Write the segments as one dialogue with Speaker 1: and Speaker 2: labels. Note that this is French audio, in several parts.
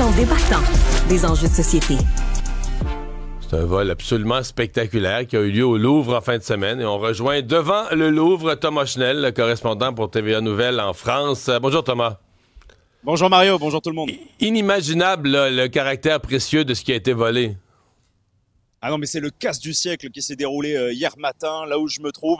Speaker 1: en débattant des enjeux de société.
Speaker 2: C'est un vol absolument spectaculaire qui a eu lieu au Louvre en fin de semaine. Et on rejoint devant le Louvre Thomas Chenel, le correspondant pour TVA Nouvelles en France. Bonjour Thomas.
Speaker 3: Bonjour Mario, bonjour tout le monde.
Speaker 2: Inimaginable là, le caractère précieux de ce qui a été volé.
Speaker 3: Ah non, mais c'est le casse du siècle qui s'est déroulé hier matin, là où je me trouve.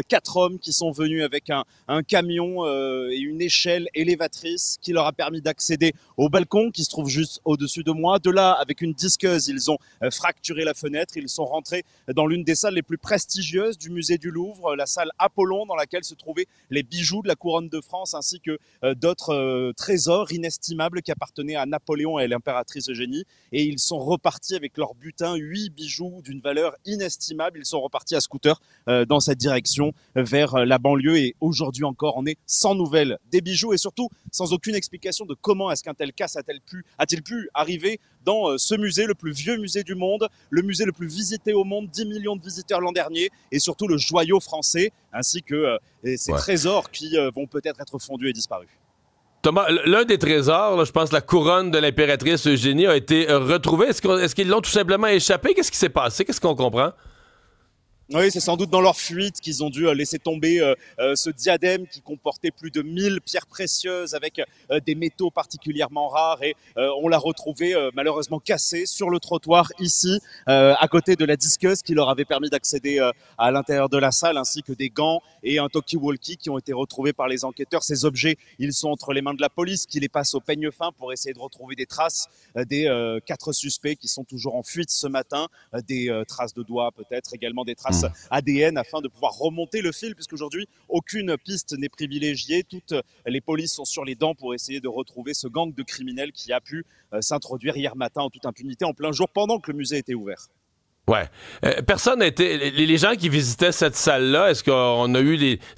Speaker 3: 4 hommes qui sont venus avec un camion et une échelle élévatrice qui leur a permis d'accéder au balcon qui se trouve juste au-dessus de moi. De là, avec une disqueuse, ils ont fracturé la fenêtre. Ils sont rentrés dans l'une des salles les plus prestigieuses du musée du Louvre, la salle Apollon, dans laquelle se trouvaient les bijoux de la couronne de France ainsi que d'autres trésors inestimables qui appartenaient à Napoléon et à l'impératrice Eugénie. Et ils sont repartis avec leur butin, 8 bijoux d'une valeur inestimable. Ils sont repartis à scooter dans cette direction vers la banlieue et aujourd'hui encore on est sans nouvelles des bijoux et surtout sans aucune explication de comment est-ce qu'un tel casse a-t-il pu arriver dans ce musée, le plus vieux musée du monde, le musée le plus visité au monde, 10 millions de visiteurs l'an dernier et surtout le joyau français ainsi que ces trésors qui vont peut-être être fondus et disparus.
Speaker 2: Thomas, l'un des trésors, là, je pense la couronne de l'impératrice Eugénie a été retrouvée. Est-ce qu'ils l'ont tout simplement échappé? Qu'est-ce qui s'est passé? Qu'est-ce qu'on comprend?
Speaker 3: Oui, c'est sans doute dans leur fuite qu'ils ont dû laisser tomber ce diadème qui comportait plus de 1000 pierres précieuses avec des métaux particulièrement rares et on l'a retrouvé malheureusement cassé sur le trottoir ici à côté de la disqueuse qui leur avait permis d'accéder à l'intérieur de la salle ainsi que des gants et un talkie-walkie qui ont été retrouvés par les enquêteurs. Ces objets, ils sont entre les mains de la police qui les passe au peigne fin pour essayer de retrouver des traces des 4 suspects qui sont toujours en fuite ce matin, des traces de doigts peut-être, également des traces ADN afin de pouvoir remonter le fil puisqu'aujourd'hui aucune piste n'est privilégiée. Toutes les polices sont sur les dents pour essayer de retrouver ce gang de criminels qui a pu s'introduire hier matin en toute impunité en plein jour pendant que le musée était ouvert.
Speaker 2: Ouais. Personne n'a été. Les gens qui visitaient cette salle-là, est-ce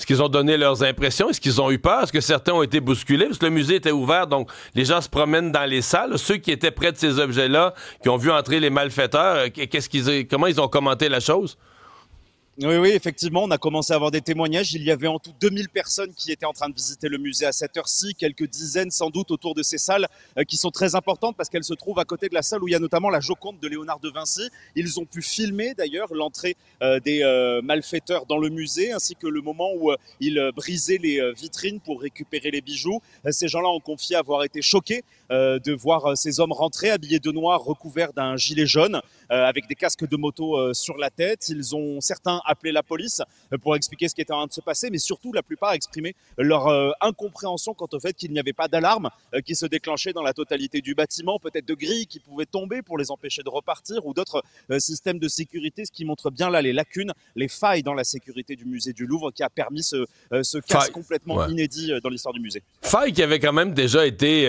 Speaker 2: qu'ils ont donné leurs impressions? Est-ce qu'ils ont eu peur? Est-ce que certains ont été bousculés? Parce que le musée était ouvert, donc les gens se promènent dans les salles. Ceux qui étaient près de ces objets-là, qui ont vu entrer les malfaiteurs, comment ils ont commenté la chose?
Speaker 3: Oui, effectivement, on a commencé à avoir des témoignages. Il y avait en tout 2000 personnes qui étaient en train de visiter le musée à cette heure-ci, quelques dizaines sans doute autour de ces salles qui sont très importantes parce qu'elles se trouvent à côté de la salle où il y a notamment la Joconde de Léonard de Vinci. Ils ont pu filmer d'ailleurs l'entrée des malfaiteurs dans le musée ainsi que le moment où ils brisaient les vitrines pour récupérer les bijoux. Ces gens-là ont confié avoir été choqués de voir ces hommes rentrer habillés de noir, recouverts d'un gilet jaune avec des casques de moto sur la tête. Ils ont certains appelé la police pour expliquer ce qui était en train de se passer, mais surtout la plupart exprimaient leur incompréhension quant au fait qu'il n'y avait pas d'alarme qui se déclenchait dans la totalité du bâtiment, peut-être de grilles qui pouvaient tomber pour les empêcher de repartir ou d'autres systèmes de sécurité, ce qui montre bien là les lacunes, les failles dans la sécurité du musée du Louvre qui a permis ce casse complètement inédit dans l'histoire du musée.
Speaker 2: Faille qui avait quand même déjà été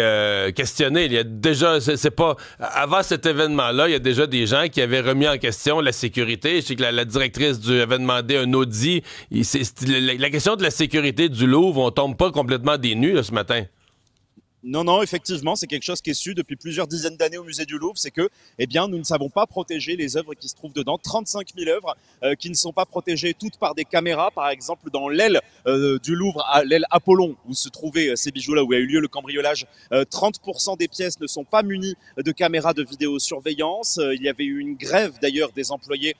Speaker 2: questionnée. Il y a déjà, c'est pas avant cet événement-là, il y a déjà des gens qui avaient remis en question la sécurité. Je sais que la directrice avait demandé un audit. La question de la sécurité du Louvre, on tombe pas complètement des nues là, ce matin.
Speaker 3: Non, effectivement, c'est quelque chose qui est su depuis plusieurs dizaines d'années au musée du Louvre, c'est que, nous ne savons pas protéger les œuvres qui se trouvent dedans. 35 000 œuvres qui ne sont pas protégées toutes par des caméras, par exemple dans l'aile du Louvre, l'aile Apollon, où se trouvaient ces bijoux-là, où a eu lieu le cambriolage. 30% des pièces ne sont pas munies de caméras de vidéosurveillance. Il y avait eu une grève d'ailleurs des employés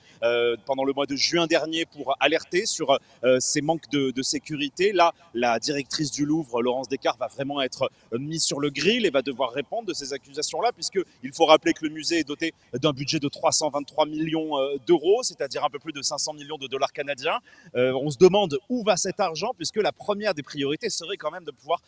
Speaker 3: pendant le mois de juin dernier pour alerter sur ces manques de sécurité. Là, la directrice du Louvre, Laurence Descartes, va vraiment être mis sur le grill et va devoir répondre de ces accusations-là, puisqu'il faut rappeler que le musée est doté d'un budget de 323 millions d'euros, c'est-à-dire un peu plus de 500 millions de dollars canadiens. On se demande où va cet argent, puisque la première des priorités serait quand même de pouvoir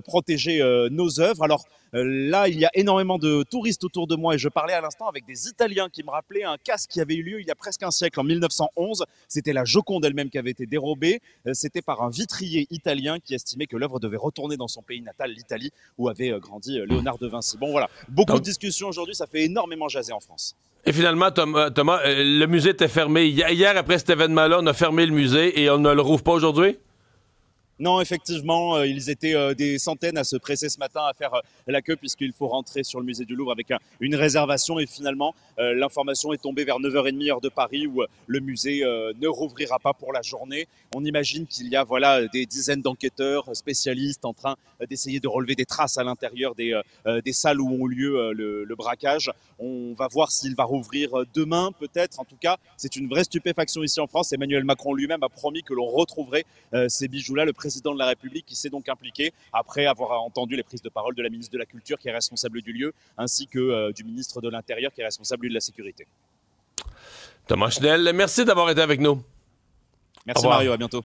Speaker 3: protéger nos œuvres. Alors là, il y a énormément de touristes autour de moi et je parlais à l'instant avec des Italiens qui me rappelaient un casse qui avait eu lieu il y a presque un siècle, en 1911. C'était la Joconde elle-même qui avait été dérobée. C'était par un vitrier italien qui estimait que l'œuvre devait retourner dans son pays natal, l'Italie, où avait grandi Léonard de Vinci. Bon voilà, beaucoup de discussions aujourd'hui, ça fait énormément jaser en France.
Speaker 2: Et finalement, Thomas, le musée était fermé. Hier, après cet événement-là, on a fermé le musée et on ne le rouvre pas aujourd'hui?
Speaker 3: Non, effectivement, ils étaient des centaines à se presser ce matin à faire la queue puisqu'il faut rentrer sur le musée du Louvre avec une réservation et finalement l'information est tombée vers 9h30 heure de Paris où le musée ne rouvrira pas pour la journée. On imagine qu'il y a voilà des dizaines d'enquêteurs spécialistes en train d'essayer de relever des traces à l'intérieur des salles où ont lieu le braquage. On va voir s'il va rouvrir demain peut-être. En tout cas, c'est une vraie stupéfaction ici en France. Emmanuel Macron lui-même a promis que l'on retrouverait ces bijoux-là. Le président de la République qui s'est donc impliqué après avoir entendu les prises de parole de la ministre de la Culture qui est responsable du lieu, ainsi que du ministre de l'Intérieur qui est responsable de la sécurité.
Speaker 2: Thomas Chenel, merci d'avoir été avec nous.
Speaker 3: Merci Mario, à bientôt.